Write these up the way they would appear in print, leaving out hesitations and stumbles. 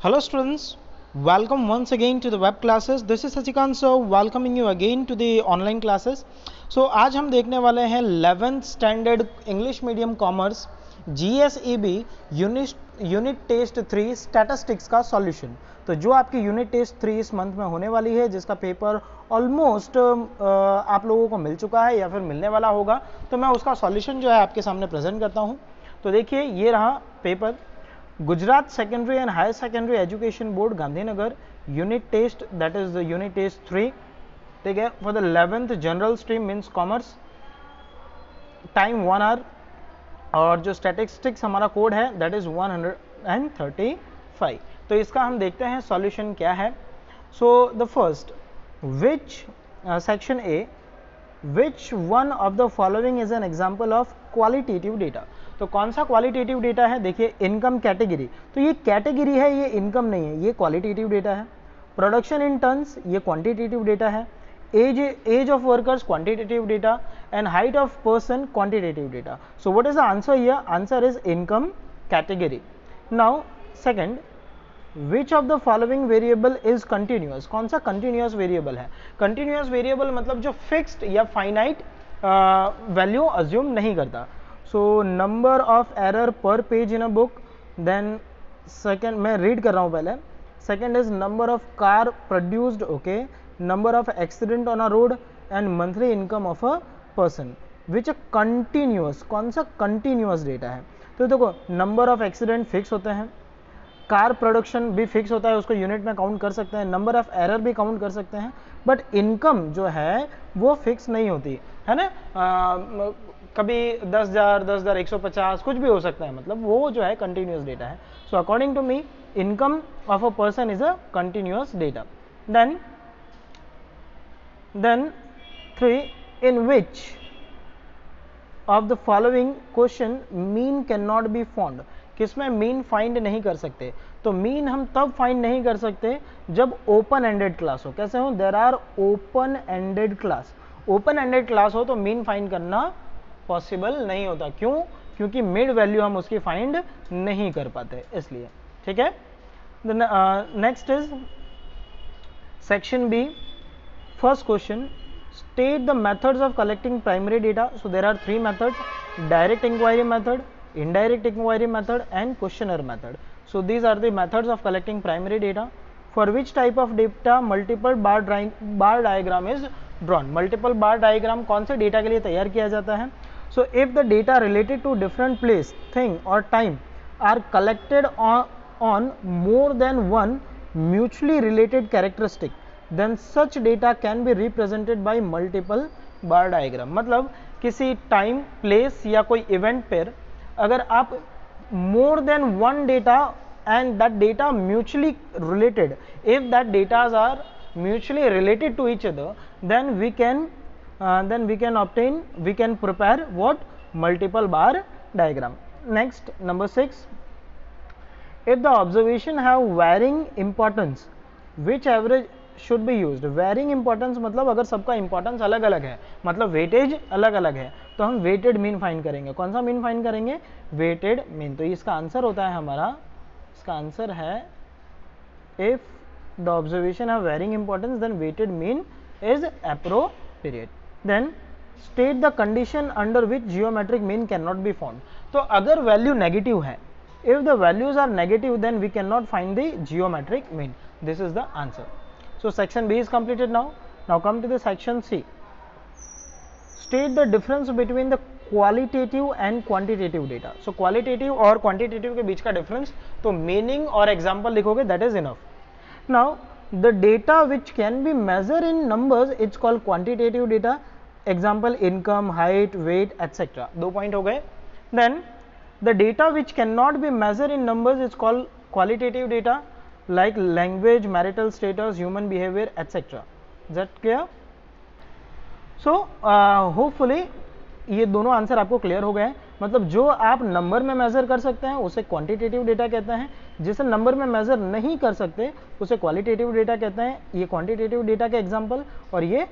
Hello students, welcome once again to the web classes. This is Sachikant sir welcoming you again to the online classes. So आज हम देखने वाले हैं 11th standard English medium commerce GSEB unit test 3 statistics का solution. तो जो आपकी unit test 3 इस मंथ में होने वाली है, जिसका पेपर ऑलमोस्ट आप लोगों को मिल चुका है या फिर मिलने वाला होगा, तो मैं उसका सॉल्यूशन जो है आपके सामने प्रेजेंट करता हूँ। तो देखिए ये रहा paper, Gujarat secondary and higher secondary education board Gandhinagar unit test, that is unit test 3, ठीक है, for the 11th general stream means commerce, time 1 hour, और जो स्टैटिस्टिक्स हमारा कोड है दैट इज 135। तो इसका हम देखते हैं सॉल्यूशन क्या है। So the first, which section A, which one of the following is an example of qualitative data. तो कौन सा क्वालिटेटिव डेटा है? देखिए इनकम कैटेगरी, तो ये कैटेगरी है, ये इनकम नहीं है, ये क्वालिटेटिव डेटा है। प्रोडक्शन इन टन्स, ये क्वांटिटेटिव डेटा है। Age of workers, quantitative data, and height of person, quantitative data. So what is the answer here? Answer is income category. Now second, which of the following variable is continuous. कौन सा continuous variable है? Continuous variable मतलब जो fixed या finite value assume नहीं करता। So number of error per page in a book, then second, मैं read कर रहा हूँ पहले, second is number of car produced, okay, number of accident on a road, and monthly income of a person, which a continuous, कौन सा continuous data है? तो देखो नंबर ऑफ एक्सीडेंट फिक्स होते हैं, कार प्रोडक्शन भी फिक्स होता है, उसको यूनिट में काउंट कर सकते हैं, नंबर ऑफ एरर भी काउंट कर सकते हैं, बट इनकम जो है वो फिक्स नहीं होती है ना। कभी 10,000, 10,000, 150 कुछ भी हो सकता है, मतलब वो जो है कंटिन्यूअस डेटा है। So according to me income of a person is a continuous data. Then 3, in which of the following question mean can not be found. किसमें मीन फाइंड नहीं कर सकते? तो मीन हम तब फाइंड नहीं कर सकते जब ओपन एंडेड क्लास हो। कैसे हो? There are open ended class. Open ended class हो तो मीन फाइंड करना पॉसिबल नहीं होता। क्यों? क्योंकि मिड वैल्यू हम उसकी फाइंड नहीं कर पाते, इसलिए। ठीक है। Next is section B, first question, state the methods of collecting primary data. So there are 3 methods: direct inquiry method, indirect inquiry method, and questionnaire method. So these are the methods of collecting primary data. For which type of data multiple bar diagram is drawn? Multiple bar diagram कौन से data के लिए तैयार किया जाता है? So if the data related to different place, thing or time are collected on more than one mutually related characteristic, then such data can be represented by multiple bar diagram. मतलब किसी time, place या कोई event पर अगर आप more than one data and that data mutually related, if that data are mutually related to each other, then we can obtain, we can prepare what? Multiple bar diagram. Next, number 6, if the observation have varying importance, which average should be used. Varying importance मतलब अगर सबका importance अलग अलग है, मतलब weightage अलग अलग है, तो हम वेटेड मीन फाइंड करेंगे। कौन सा मीन फाइंड करेंगे? Weighted mean. तो इसका आंसर होता है हमारा, इसका आंसर है if the observation have varying importance then weighted mean is appropriate. Then state the condition under which geometric mean can not be found. तो अगर वैल्यू नेगेटिव है, if the values are negative then we can not find the geometric mean. This is the answer. So section B is completed now. Now come to the section C. State the difference between the qualitative and quantitative data. So qualitative और quantitative के बीच का difference, तो meaning और example लिखोगे, that is enough. Now the data which can be measured in numbers it's called quantitative data. Example income, height, weight, etc. 2 point हो गए. Then the data which cannot be measured in numbers is called qualitative data, like language, marital status, human behavior, etc. Is that clear? So hopefully ये दोनों answer आपको clear हो गए हैं। मतलब जो आप नंबर में मेजर कर सकते हैं उसे क्वांटिटेटिव डेटा कहते हैं, जिसे नंबर में मेजर नहीं कर सकते उसे क्वालिटेटिव डेटा कहते हैं। ये क्वांटिटेटिव डेटा के एग्जांपल और ये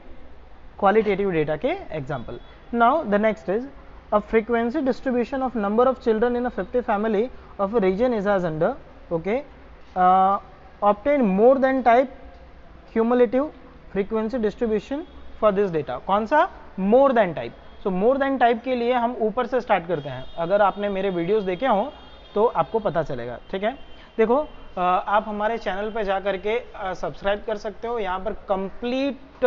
क्वालिटेटिव डेटा के example. Now the next is a frequency distribution of number of children in a 50 family of a region is age under, okay, obtain more than type cumulative frequency distribution for this data. कौन सा? More than type. So more than type के लिए हम ऊपर से start करते हैं। अगर आपने मेरे वीडियोस देखे हों तो आपको पता चलेगा, ठीक है। देखो आप हमारे चैनल पर जा करके सब्सक्राइब कर सकते हो। यहाँ पर कंप्लीट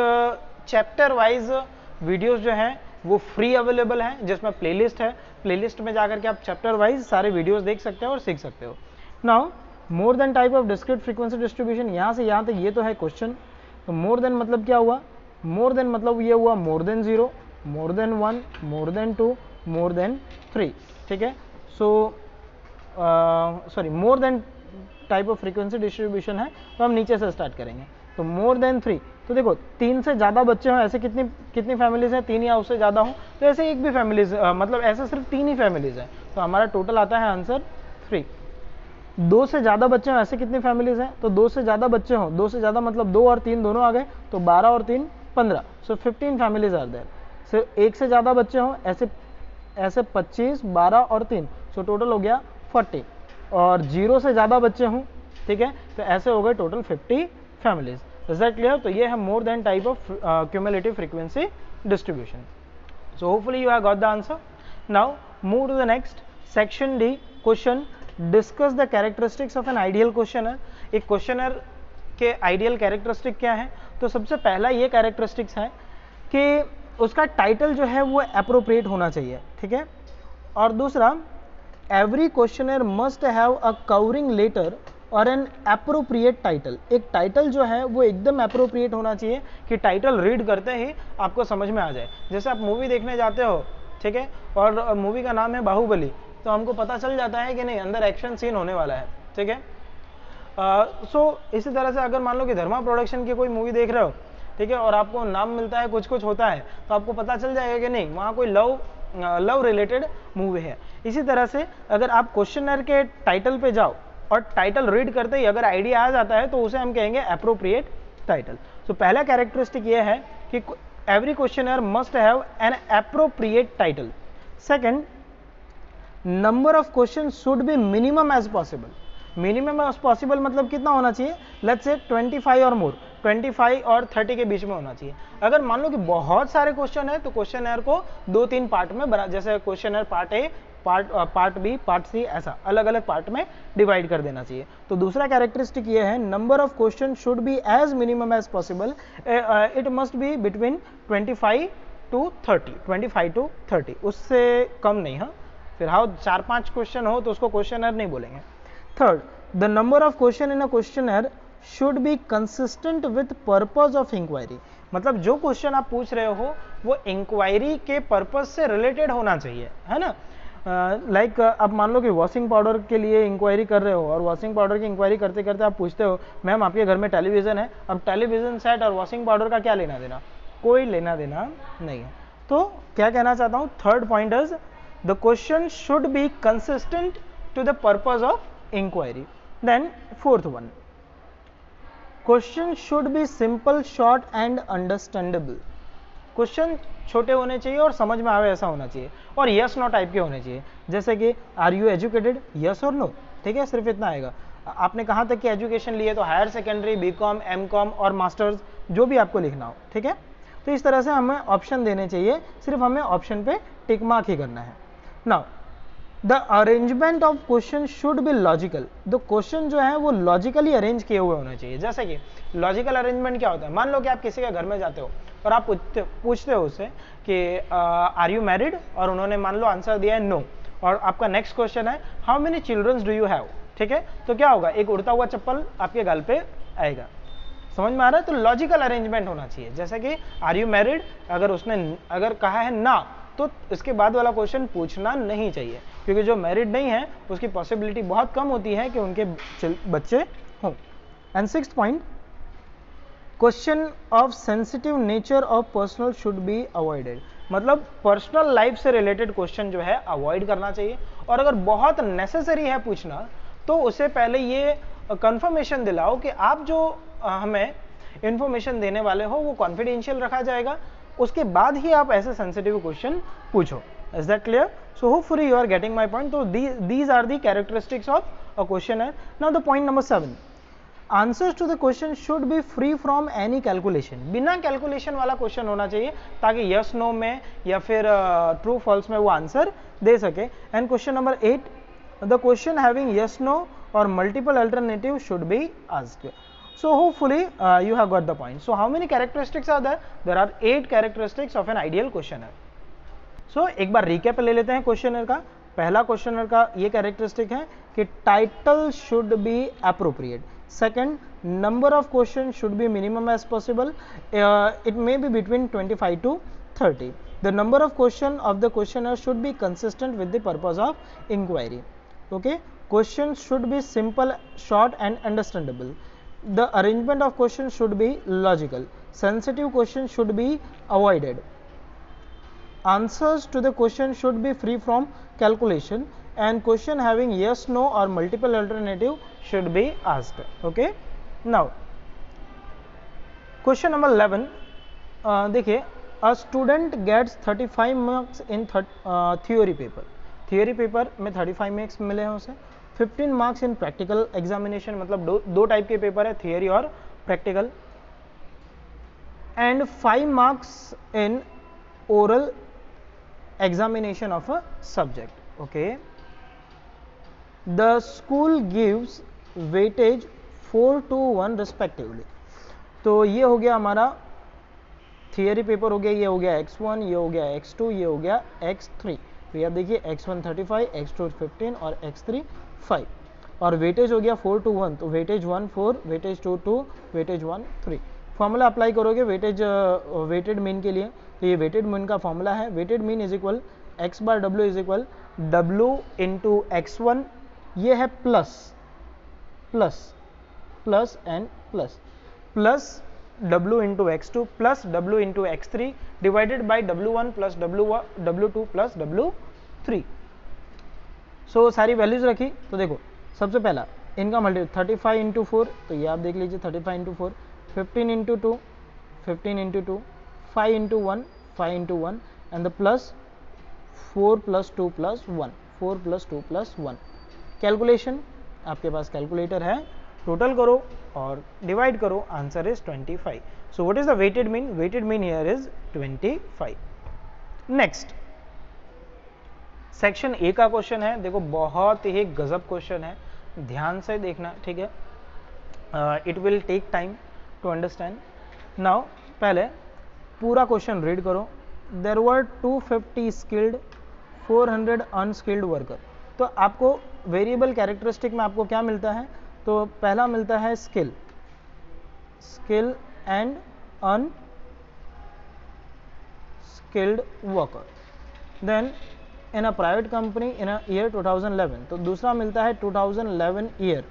चैप्टर वाइज वीडियोस जो हैं वो फ्री अवेलेबल हैं, जिसमें प्लेलिस्ट है। प्लेलिस्ट में जाकर के आप चैप्टर वाइज सारे वीडियोस देख सकते हो और सीख सकते हो। Now more than type of discrete frequency distribution, यहाँ से यहाँ तक ये तो है क्वेश्चन। तो मोर देन मतलब क्या हुआ? मोर देन मतलब ये हुआ more than 0, more than 1, more than 2, more than 3, ठीक है। So sorry, more than type of frequency distribution है, तो हम नीचे से स्टार्ट करेंगे। तो मोर देन 3, तो देखो 3 से ज़्यादा बच्चे हों, ऐसे कितनी फैमिलीज हैं? 3 या उससे ज़्यादा हों, तो ऐसे एक भी फैमिलीज, मतलब ऐसे सिर्फ 3 ही फैमिलीज हैं, तो हमारा टोटल आता है आंसर 3। 2 से ज़्यादा बच्चे हों, ऐसे कितनी फैमिलीज हैं? तो 2 से ज़्यादा बच्चे हों, 2 से ज़्यादा मतलब 2 और 3 दोनों आ गए, तो 12 और 3 15, सो 15 फैमिलीज आर देयर। सो 1 से ज़्यादा बच्चे हों, ऐसे 25, 12 और 3, सो टोटल हो गया 40। और 0 से ज़्यादा बच्चे हों, ठीक है, तो ऐसे हो गए total 50 families. Is that clear? तो ये है मोर than type of cumulative frequency distribution. So hopefully you have got the answer. Now move to the next section D, question discuss the characteristics of an ideal questionnaire. एक questionnaire के ideal characteristic क्या है? तो सबसे पहला ये characteristics है कि उसका टाइटल जो है वो अप्रोप्रिएट होना चाहिए, ठीक है। और दूसरा, every questionnaire must have a covering letter और एन अप्रोप्रिएट टाइटल। एक टाइटल जो है वो एकदम अप्रोप्रिएट होना चाहिए कि टाइटल रीड करते ही आपको समझ में आ जाए। जैसे आप मूवी देखने जाते हो, ठीक है, और मूवी का नाम है बाहुबली, तो हमको पता चल जाता है कि नहीं अंदर एक्शन सीन होने वाला है, ठीक है। सो इसी तरह से अगर मान लो कि धर्मा प्रोडक्शन की कोई मूवी देख रहे हो, ठीक है, और आपको नाम मिलता है, कुछ कुछ होता है, तो आपको पता चल जाएगा कि नहीं वहाँ कोई लव रिलेटेड मूवी है। इसी तरह से अगर आप क्वेश्चनर के टाइटल पे जाओ और टाइटल रीड करते ही अगर आइडिया आ जाता है, तो उसे हम कहेंगे अप्रोप्रिएट टाइटल। सो पहला कैरेक्टरिस्टिक ये है कि every questionnaire must have an appropriate title. Second, number of question should be minimum as possible. Minimum as possible मतलब कितना होना चाहिए? लेट्स से 25 और मोर, 25 और 30 के बीच में होना चाहिए। अगर मान लो कि बहुत सारे क्वेश्चन है, तो क्वेश्चनर को 2-3 पार्ट में बना, जैसे questionnaire part A, part B, part C, ऐसा अलग अलग पार्ट में डिवाइड कर देना चाहिए। तो दूसरा कैरेक्टरिस्टिक ये है, number of question should be as minimum as possible. It must be between 25 to 30, उससे कम नहीं। हाँ, फिर हाँ 4-5 क्वेश्चन हो तो उसको क्वेश्चनर नहीं बोलेंगे। Third, the number of question in a questionnaire should be consistent with purpose of inquiry. मतलब जो क्वेश्चन आप पूछ रहे हो वो इंक्वायरी के पर्पज से रिलेटेड होना चाहिए, है ना। लाइक अब मान लो कि वॉशिंग पाउडर के लिए इंक्वायरी कर रहे हो, और वॉशिंग पाउडर की इंक्वायरी करते करते आप पूछते हो, मैम आपके घर में टेलीविज़न है। अब टेलीविज़न सेट और वॉशिंग पाउडर का क्या लेना देना? कोई लेना देना नहीं है। तो क्या कहना चाहता हूँ, third point is the question should be consistent to the purpose of inquiry. Then fourth one, question should be simple, short and understandable. Question छोटे होने चाहिए और समझ में आवे ऐसा होना चाहिए, और यस नो टाइप के होने चाहिए। जैसे कि आर यू एजुकेटेड, यस और नो, ठीक है, सिर्फ इतना आएगा। आपने कहाँ तक की एजुकेशन ली है? तो हायर सेकेंडरी, बीकॉम, एमकॉम और मास्टर्स, जो भी आपको लिखना हो, ठीक है। तो इस तरह से हमें ऑप्शन देने चाहिए, सिर्फ हमें ऑप्शन पे टिक मार्क ही करना है। Now the arrangement of question should be logical. The question जो है वो लॉजिकली अरेंज किए हुए होने चाहिए। जैसे कि लॉजिकल अरेंजमेंट क्या होता है? मान लो कि आप किसी के घर में जाते हो और आप पूछते हो उससे कि आर यू मैरिड, और उन्होंने मान लो आंसर दिया है नो, और आपका नेक्स्ट क्वेश्चन है how many childrens do you have, ठीक है। तो क्या होगा? एक उड़ता हुआ चप्पल आपके गाल पे आएगा। समझ में आ रहा है? तो लॉजिकल अरेंजमेंट होना चाहिए। जैसे कि आर यू मैरिड, अगर उसने अगर कहा है ना, तो इसके बाद वाला क्वेश्चन पूछना नहीं चाहिए, क्योंकि जो मैरिड नहीं है उसकी पॉसिबिलिटी बहुत कम होती है कि उनके बच्चे हों। And sixth point, question of sensitive nature of personal should be avoided. मतलब पर्सनल लाइफ से रिलेटेड क्वेश्चन जो है अवॉइड करना चाहिए, और अगर बहुत नेसेसरी है पूछना, तो उससे पहले ये कंफर्मेशन दिलाओ कि आप जो हमें इंफॉर्मेशन देने वाले हो वो कॉन्फिडेंशियल रखा जाएगा, उसके बाद ही आप ऐसे सेंसिटिव क्वेश्चन पूछो। Is that clear? So hopefully you are getting my point. So these are the characteristics of a questionnaire. Now the point number 7, answers to the question should be free from any calculation, बिना calculation वाला question होना चाहिए ताकि yes no में या फिर true false में वो आंसर दे सके. And question number 8, the question having yes no और multiple alternative should be asked. So hopefully you have got the point. So how many characteristics are there? There are 8 characteristics of an ideal questionnaire. So एक बार recap ले लेते हैं questionnaire का. पहला questionnaire का ये characteristic है कि title should be appropriate. Second, number of question should be minimum as possible, it may be between 25 to 30. The number of question of the questionnaire should be consistent with the purpose of inquiry. Okay, question should be simple, short and understandable. The arrangement of questions should be logical. Sensitive questions should be avoided. Answers to the question should be free from calculation, and question having yes, no or multiple alternative should be asked. Okay. Now, question number 11. देखिए, a student gets 35 marks in theory paper. Theory paper में 35 marks मिले हैं उसे. 15 marks in practical examination, मतलब दो type के paper है, theory और practical. And 5 marks in oral examination of a subject. Okay, the school gives weightage 4 to 1 respectively. तो ये हो गया हमारा थियरी पेपर हो गया, ये हो गया x1, ये हो गया x2, ये हो गया x3. तो आप देखिए x1 35, x2 15 और x3 5. और वेटेज हो गया 4 to 1, तो weightage 1 4, weightage 2 2, weightage 1 3. Formula apply करोगे वेटेड मीन के लिए, तो ये वेटेड मीन का फॉर्मूला है. Weighted mean is equal x bar w is equal w into x1, ये है plus plus plus and plus plus w into x2 plus w into x3 divided by w1 plus w2 plus w3. So सारी values रखी. तो देखो सबसे पहला इनका multiple 35 into 4, तो ये आप देख लीजिए 35 into 4, 15 into 2, 15 into 2, 5 into 1, 5 into 1 and the plus 4 plus 2 plus 1, 4 plus 2 plus 1. Calculation, आपके पास कैलकुलेटर है, टोटल करो और डिवाइड करो, answer is 25. So what is the weighted mean? Weighted mean here is 25. Next section A का question है. देखो बहुत ही गजब क्वेश्चन है, ध्यान से देखना, ठीक है. It will take time to understand. Now पहले पूरा क्वेश्चन रीड करो. There were 250 skilled, 400 unskilled worker. तो आपको वेरिएबल कैरेक्टरिस्टिक में आपको क्या मिलता है? तो पहला मिलता है skill, skill and unskilled worker. Then in a private company in a year 2011, तो दूसरा मिलता है 2011 ईयर.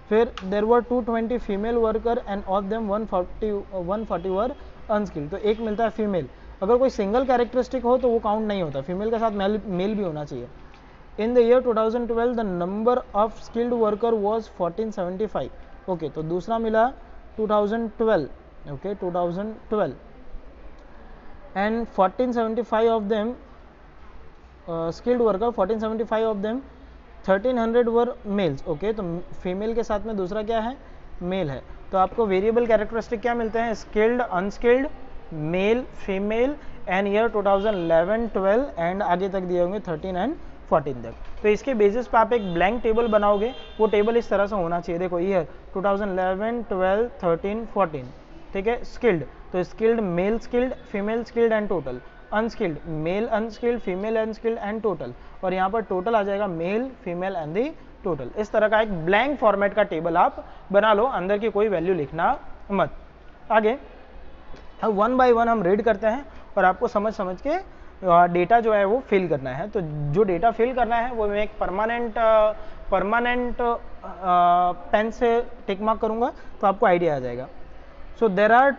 फिर there were 220 female worker and of them 140 were unskilled. तो एक मिलता है फीमेल. अगर कोई सिंगल कैरेक्टरिस्टिक हो तो वो काउंट नहीं होता, फीमेल के साथ मेल भी होना चाहिए. In the year 2012 the number of skilled worker was 1475. Okay, तो दूसरा मिला 2012. Okay, 2012 and 1475 of them skilled worker, 1475 of them 1300 were males. Okay, तो फीमेल के साथ में दूसरा क्या है? मेल है. तो आपको वेरिएबल कैरेक्टरिस्टिक क्या मिलते हैं? Skilled, unskilled, male, female and year 2011 12 and आगे तक दिए होंगे 13 एंड 14 तक. तो इसके बेसिस पे आप एक ब्लैंक टेबल बनाओगे. वो टेबल इस तरह से होना चाहिए. देखो ईयर 2011 12 13 14, ठीक है. स्किल्ड, तो skilled male skilled, female skilled and total. Unskilled male unskilled, female unskilled and total. और यहाँ पर टोटल आ जाएगा male, female and the total. इस तरह का एक ब्लैंक फॉर्मेट का टेबल आप बना लो, अंदर की कोई वैल्यू लिखना मत. आगे अब 1 बाय 1 हम रीड करते हैं और आपको समझ के डेटा जो है वो फिल करना है. तो जो डेटा फिल करना है वो मैं एक परमानेंट पेन से टिक मार्क करूँगा तो आपको आइडिया आ जाएगा. सो there are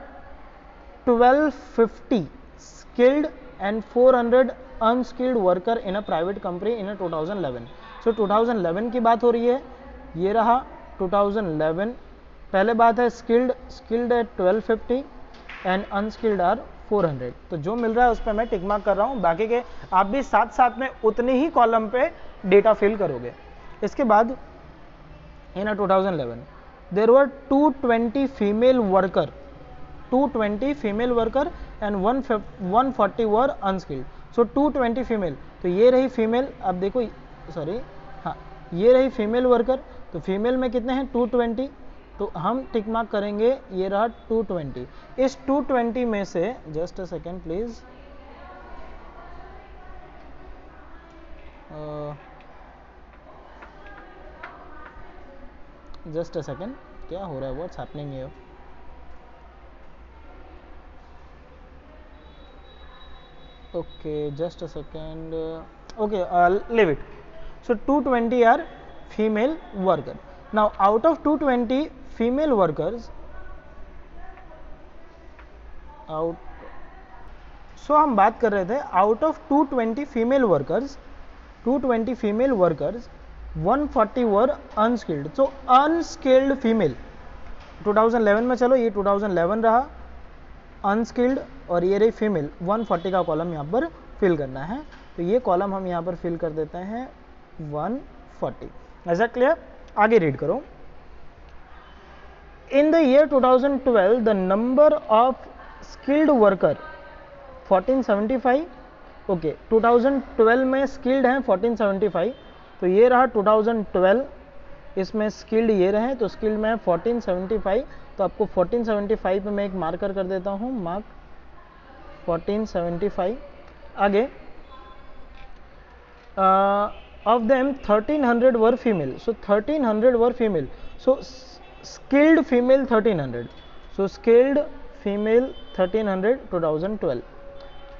1250 skilled and 400 unskilled worker in a private company in a 2011. So 2011 की बात हो रही है. ये रहा 2011. पहले बात है स्किल्ड है 1250 एंड अनस्किल्ड आर 400। तो जो मिल रहा है उस पर मैं टिक मार्क कर रहा हूँ, बाकी के आप भी साथ साथ में उतने ही कॉलम पे डेटा फिल करोगे। इसके बाद in 2011 there were 220 female worker, 220 female worker and 140 were unskilled. So 220 female, तो ये रही फीमेल, अब देखो सॉरी हाँ ये रही फीमेल वर्कर, तो फीमेल में कितने हैं 220, तो हम टिक मार्क करेंगे, ये रहा 220। इस 220 में से just a second please, just a second, क्या हो रहा है, what's happening here. Okay just a second, okay leave it. So 220 are female worker. Now out of 220 female workers, so हम बात कर रहे थे out of 220 female workers, 220 female workers 140 were unskilled. So unskilled female 2011 में, चलो ये 2011 रहा unskilled, और ये रही फीमेल, 140 का कॉलम यहाँ पर फिल करना है, तो ये कॉलम हम यहाँ पर फिल कर देते हैं 140। ऐसा क्लियर? आगे रीड करो। In the year 2012 the number of skilled worker 1475, okay 2012 में स्किल्ड हैं 1475, तो ये रहा 2012, इसमें स्किल्ड ये रहे, तो स्किल्ड में 1475, तो आपको 1475 पे मैं एक मार्कर कर देता हूँ, मार्क 1475। आगे of them 1300 were female, so 1300 were female, so skilled female 1300, so skilled female 1300 2012।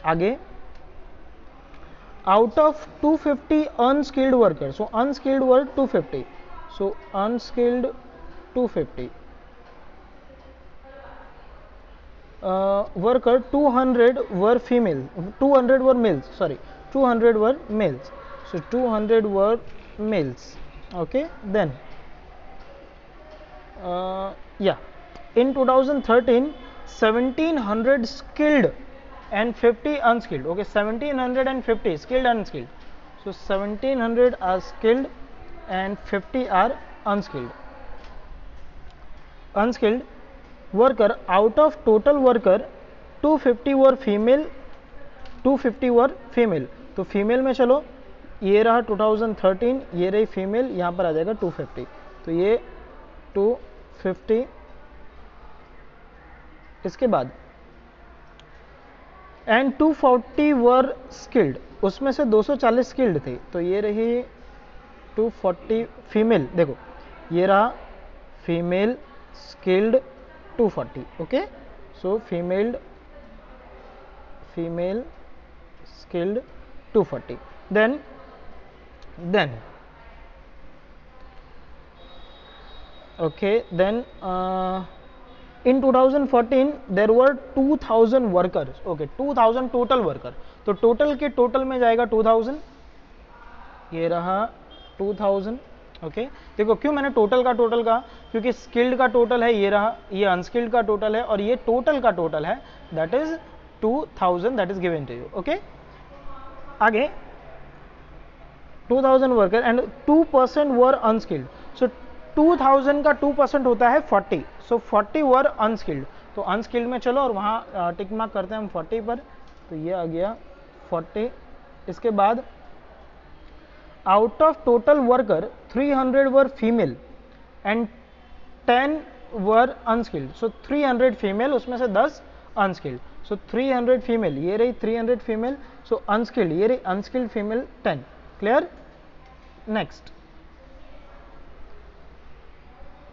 आगे out of 250 unskilled workers, so unskilled were 250, so unskilled 250 worker 200 were female, 200 were males, sorry 200 were males, so 200 were males, okay then yeah in 2013 1700 skilled and 50 unskilled, okay 1750 skilled and unskilled, so 1700 are skilled and 50 are unskilled. Unskilled worker out of total worker 250 were female, 250 were female, तो female में चलो ये रहा 2013, ये रही female, यहाँ पर आ जाएगा 250, तो ये 250। इसके बाद एंड 240 वर स्किल्ड, उसमें से 240 स्किल्ड थे, तो ये रही 240 फीमेल, देखो ये रहा female skilled 240, okay so female skilled 240। Then okay then in 2014 there were 2000 workers, okay 2000 total worker, तो टोटल के टोटल में जाएगा 2000, ये रहा 2000, ओके देखो क्यों मैंने टोटल का टोटल कहा, क्योंकि स्किल्ड का टोटल है ये रहा, ये अनस्किल्ड का टोटल है, और ये टोटल का टोटल है, that is 2000, that is given to you, okay. आगे 2000 worker and 2% were unskilled, so 2000 का 2% होता है 40, सो 40 वर अनस्किल्ड, तो अनस्किल्ड में चलो और वहाँ टिक मार्क करते हैं हम 40 पर, तो ये आ गया 40। इसके बाद out of total worker 300 were female and 10 were unskilled, so 300 female, उसमें से 10 अनस्किल्ड, सो 300 फीमेल, ये रही 300 फीमेल, सो अनस्किल्ड, ये रही unskilled female 10, clear. Next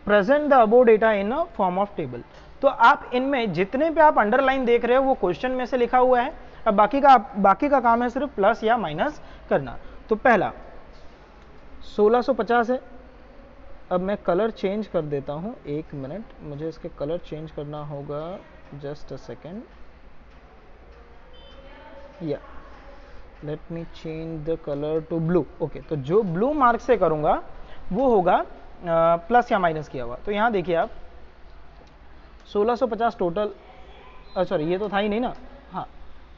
present the above data in a form of table, तो आप इनमें जितने पे आप अंडरलाइन देख रहे हो वो क्वेश्चन में से लिखा हुआ है, अब बाकी का काम है सिर्फ प्लस या माइनस करना। तो पहला 1650 है, अब मैं कलर चेंज कर देता हूं, एक मिनट मुझे इसके कलर चेंज करना होगा, जस्ट अ सेकेंड, या let me change the colour to blue, okay तो जो ब्लू मार्क से करूंगा वो होगा प्लस या माइनस किया हुआ। तो यहाँ देखिए आप 1650 टोटल, सॉरी ये तो था ही नहीं ना,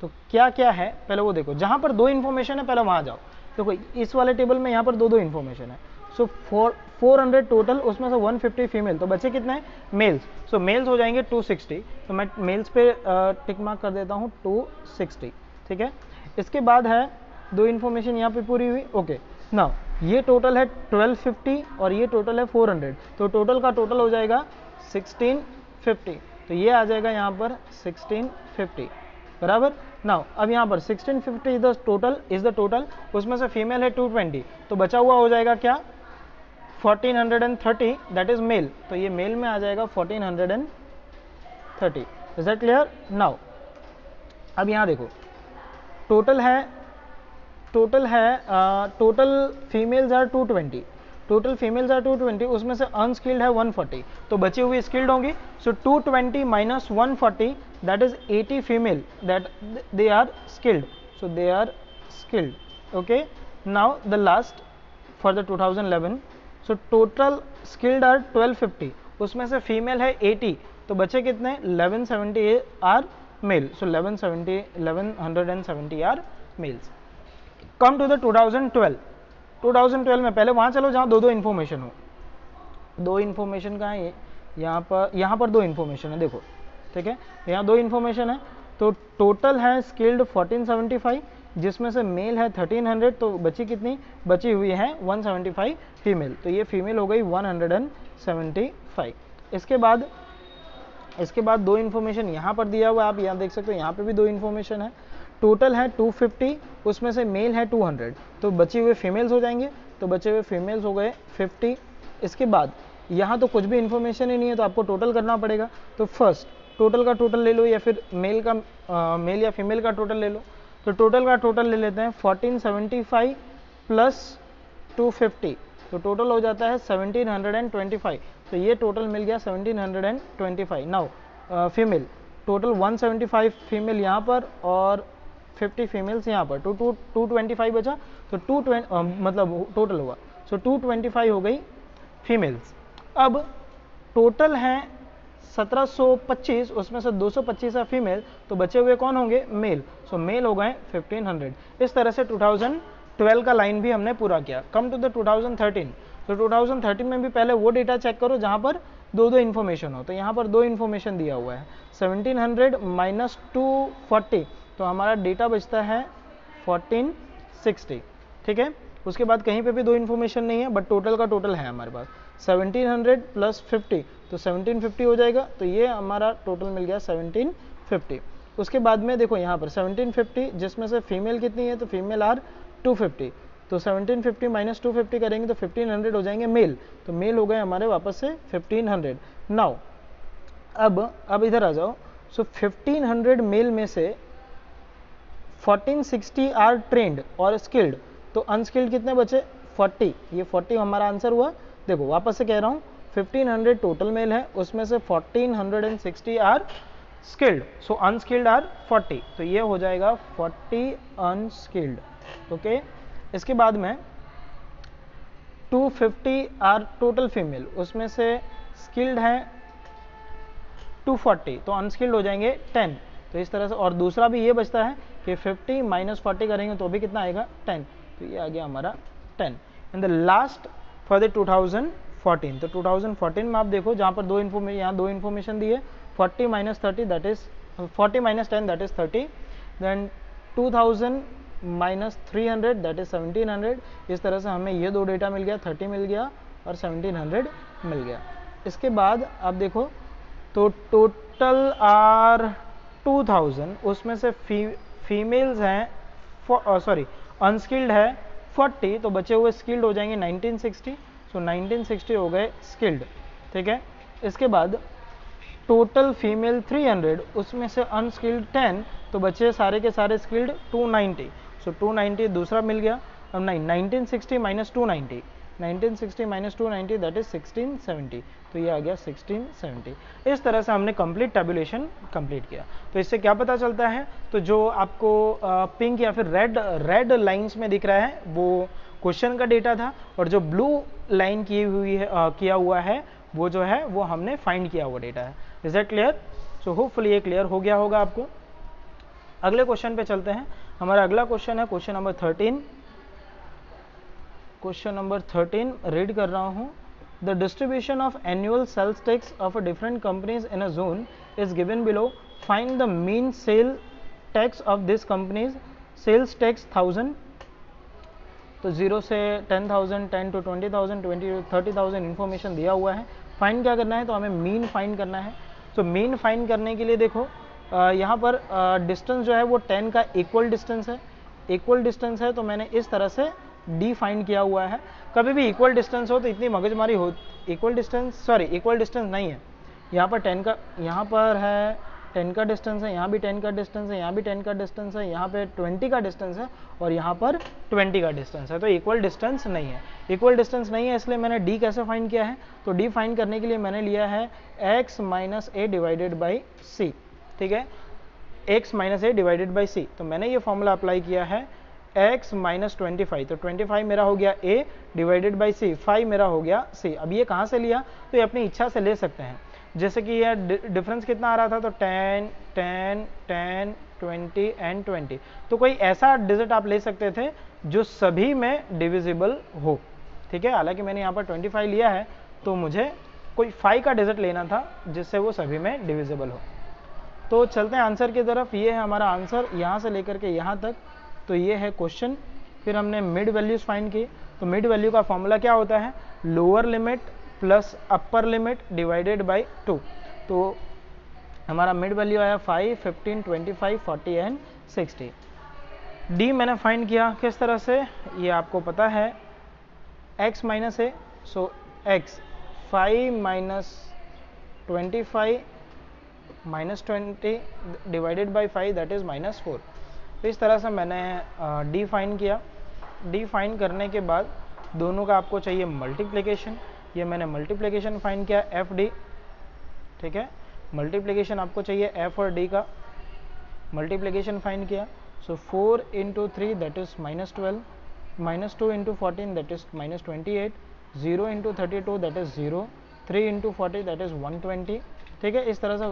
तो क्या क्या है पहले वो देखो, जहाँ पर 2 इन्फॉर्मेशन है पहले वहाँ जाओ। देखो इस वाले टेबल में यहाँ पर 2 इन्फॉर्मेशन है। सो 400 टोटल, उसमें से 150 फीमेल, तो बचे कितने हैं मेल्स। सो मेल्स हो जाएंगे 260, तो मैं मेल्स पे टिक मार्क कर देता हूँ 260, ठीक है। इसके बाद है 2 इन्फॉर्मेशन यहाँ पे पूरी हुई, ओके। नाउ ये टोटल है 1250 और ये टोटल है 400, तो टोटल का टोटल हो जाएगा 1650, तो ये आ जाएगा यहाँ पर 1650 बराबर। नाउ अब यहाँ पर 1650 इज द टोटल, उसमें से फीमेल है 220, तो बचा हुआ हो जाएगा क्या 1430, दैट इज मेल, तो ये मेल में आ जाएगा 1430। Is that clear. नाउ अब यहाँ देखो total females are 220, total females are 220, उसमें से अनस्किल्ड है 140, तो बची हुई स्किल्ड होंगी। So 220 minus 140 that is 80 female, that they are skilled, so they are skilled, okay. Now the last for the 2011, so total skilled are 1250, उसमें से female है 80, तो बचे कितने 1170 are male, so 1170 are males. Come to the 2012 में, पहले वहाँ चलो जहाँ 2 इन्फॉर्मेशन हो। 2 इन्फॉर्मेशन कहाँ है, यहाँ पर 2 इन्फॉर्मेशन है, देखो ठीक है, यहाँ 2 इन्फॉर्मेशन है। तो टोटल है स्किल्ड 1475, जिसमें से मेल है 1300, तो बची हुई है 175 फीमेल, तो ये फीमेल हो गई 175। इसके बाद 2 इन्फॉर्मेशन यहाँ पर दिया हुआ है, आप यहाँ देख सकते हो, यहाँ पे भी 2 इन्फॉर्मेशन है। टोटल है 250, उसमें से मेल है 200, तो बचे हुए फीमेल्स हो जाएंगे, तो बचे हुए फीमेल्स हो गए 50। इसके बाद यहाँ तो कुछ भी इन्फॉर्मेशन ही नहीं है, तो आपको टोटल करना पड़ेगा। तो फर्स्ट टोटल का टोटल ले लो, या फिर मेल या फीमेल का टोटल ले लो। तो टोटल का टोटल ले लेते हैं 1475 प्लस 250, तो टोटल हो जाता है 1725, तो ये टोटल मिल गया 1725। नाउ फीमेल टोटल 175 फीमेल यहाँ पर और 50 फीमेल्स यहाँ पर, तो 225 बचा, तो 220 मतलब टोटल हुआ, सो 225 हो गई फीमेल्स। अब टोटल हैं 1725, उसमें से 225 है फीमेल, तो बचे हुए कौन होंगे मेल, सो मेल हो गए 1500। इस तरह से 2012 का लाइन भी हमने पूरा किया। कम टू द 2013, तो 2013 में भी पहले वो डेटा चेक करो जहाँ पर 2 इन्फॉर्मेशन हो। तो यहाँ पर 2 इन्फॉर्मेशन दिया हुआ है, 1700 माइनस 240, तो हमारा डेटा बचता है 1460, ठीक है। उसके बाद कहीं पे भी 2 इन्फॉर्मेशन नहीं है, बट टोटल का टोटल है हमारे पास 1700 प्लस 50, तो 1750 हो जाएगा, तो ये हमारा टोटल मिल गया 1750। उसके बाद में देखो यहाँ पर 1750, जिसमें से फीमेल कितनी है, तो फीमेल आर 250, तो 1750 माइनस 250 करेंगे तो 1500 हो जाएंगे मेल, तो मेल हो गए हमारे वापस से 1500। नाउ अब इधर आ जाओ। सो 1500 मेल में से 1460 आर ट्रेंड और स्किल्ड, तो अनस्किल्ड कितने बचे 40, ये 40 हमारा आंसर हुआ। देखो वापस से कह रहा हूँ, 1500 टोटल मेल है, उसमें से 1460 are skilled, so unskilled are 40, तो ये हो जाएगा 40 अनस्किल्ड, ओके। इसके बाद में 250 आर टोटल फीमेल, उसमें से स्किल्ड है 240, तो अनस्किल्ड हो जाएंगे 10, तो इस तरह से। और दूसरा भी ये बचता है कि 50 माइनस 40 करेंगे तो भी कितना आएगा 10, तो ये आ गया हमारा 10। And the last for the 2014, तो 2014 में आप देखो जहाँ पर 2 इन्फॉर्मेशन दी है, 40 minus 30 that is 40 minus 10 that is 30, then 2000 minus 300 that is 1700। इस तरह से हमें ये 2 डेटा मिल गया, 30 मिल गया और 1700 मिल गया। इसके बाद आप देखो तो टोटल आर 2000, उसमें से फीमेल्स हैं अनस्किल्ड है 40, तो बचे हुए स्किल्ड हो जाएंगे 1960, सो 1960 हो गए स्किल्ड, ठीक है। इसके बाद टोटल फीमेल 300, उसमें से अनस्किल्ड 10, तो बचे सारे के सारे स्किल्ड 290, सो 290 दूसरा मिल गया। अब 1960 माइनस 290, 1960 माइनस 290 दैट इज 1670, तो ये आ गया 1670। इस तरह से हमने कंप्लीट टेबुलेशन कंप्लीट किया। तो इससे क्या पता चलता है, तो जो आपको पिंक या फिर रेड लाइंस में दिख रहा है वो क्वेश्चन का डेटा था, और जो ब्लू लाइन किया हुआ है वो जो है वो हमने फाइंड किया हुआ डेटा है। Is that clear? So hopefully ये क्लियर हो गया होगा आपको। अगले क्वेश्चन पे चलते हैं। हमारा अगला क्वेश्चन है question number 13। Question number 13 read कर रहा हूँ। The distribution of annual sales tax of different companies in a zone is given below, find the mean sale tax of this companies. Sales tax 1000, तो 0 से 10,000, 10 to 20,000, 20 to 30,000 information दिया हुआ है। Find क्या करना है, तो हमें मीन फाइंड करना है। तो मीन फाइंड करने के लिए देखो यहाँ पर डिस्टेंस जो है वो 10 का इक्वल डिस्टेंस है। इक्वल डिस्टेंस है तो मैंने इस तरह से डी फाइंड किया हुआ है। कभी भी इक्वल डिस्टेंस हो तो इतनी मगजमारी हो, इक्वल डिस्टेंस नहीं है। यहाँ पर 10 का, यहाँ पर है 10 का डिस्टेंस है, यहाँ भी 10 का डिस्टेंस है, यहाँ भी 10 का डिस्टेंस है, यहाँ पे 20 का डिस्टेंस है और यहाँ पर 20 का डिस्टेंस है। तो इक्वल डिस्टेंस नहीं है। इक्वल डिस्टेंस नहीं है इसलिए मैंने डी कैसे फाइंड किया है, तो डी फाइंड करने के लिए मैंने लिया है x minus A divided by C. ठीक है, x minus A divided by C. तो मैंने ये फॉर्मूला अप्लाई किया है x माइनस 25, तो 25 मेरा हो गया a डिवाइडेड बाई सी, 5 मेरा हो गया c। अब ये कहाँ से लिया, तो ये अपनी इच्छा से ले सकते हैं। जैसे कि यह डिफरेंस कितना आ रहा था, तो 10, 10, 10, 20 एंड 20। तो कोई ऐसा डिजिट आप ले सकते थे जो सभी में डिविजिबल हो। ठीक है, हालांकि मैंने यहाँ पर 25 लिया है तो मुझे कोई 5 का डिजिट लेना था जिससे वो सभी में डिविजिबल हो। तो चलते हैं आंसर की तरफ। ये है हमारा आंसर यहाँ से लेकर के यहाँ तक। तो ये है क्वेश्चन। फिर हमने मिड वैल्यूज फाइंड की। तो मिड वैल्यू का फॉर्मूला क्या होता है, lower limit plus upper limit divided by 2। तो हमारा मिड वैल्यू आया 5, 15, 25, 40 एंड 60। डी मैंने फाइंड किया किस तरह से, ये आपको पता है, x minus A, so x 5 minus 25 minus 20 divided by 5 that is -4। तो इस तरह से मैंने डी फाइंड किया। डी फाइंड करने के बाद दोनों का आपको चाहिए मल्टीप्लिकेशन। ये मैंने मल्टीप्लिकेशन फाइंड किया एफ डी। ठीक है, मल्टीप्लिकेशन आपको चाहिए एफ और डी का। मल्टीप्लिकेशन फाइंड किया, सो 4 into 3 that is -12, -2 into 14 that is -28, 0 into 32 that is 0, 3 into 40 that is 120। ठीक है, इस तरह से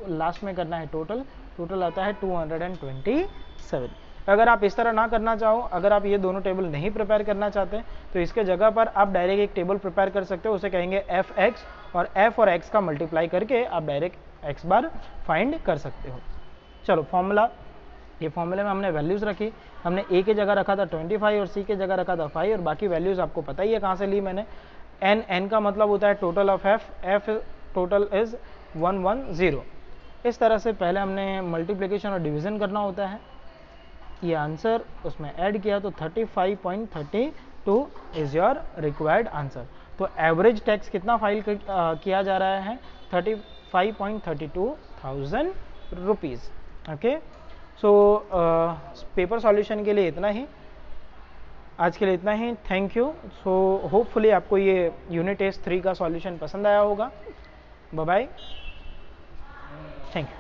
लास्ट में करना है टोटल। टोटल आता है 227। अगर आप इस तरह ना करना चाहो, अगर आप ये दोनों टेबल नहीं प्रिपेयर करना चाहते तो इसके जगह पर आप डायरेक्ट एक टेबल प्रिपेयर कर सकते हो, उसे कहेंगे एफ एक्स, और एफ और एक्स का मल्टीप्लाई करके आप डायरेक्ट एक्स बार फाइंड कर सकते हो। चलो फॉर्मूला, ये फॉर्मूले में हमने वैल्यूज़ रखी। हमने ए की जगह रखा था 25 और सी की जगह रखा था 5, और बाकी वैल्यूज़ आपको पता ही है कहाँ से ली मैंने। एन का मतलब होता है total of F total is 110। इस तरह से पहले हमने मल्टीप्लिकेशन और डिवीज़न करना होता है। ये आंसर उसमें ऐड किया तो 35.32 इज योर रिक्वायर्ड आंसर। तो एवरेज टैक्स कितना फाइल किया जा रहा है, 35.32,000 rupees. Okay, so paper solution के लिए इतना ही, आज के लिए इतना ही। Thank you. सो होपफुली आपको ये यूनिट टेस्ट 3 का सॉल्यूशन पसंद आया होगा। Bye bye, thank you.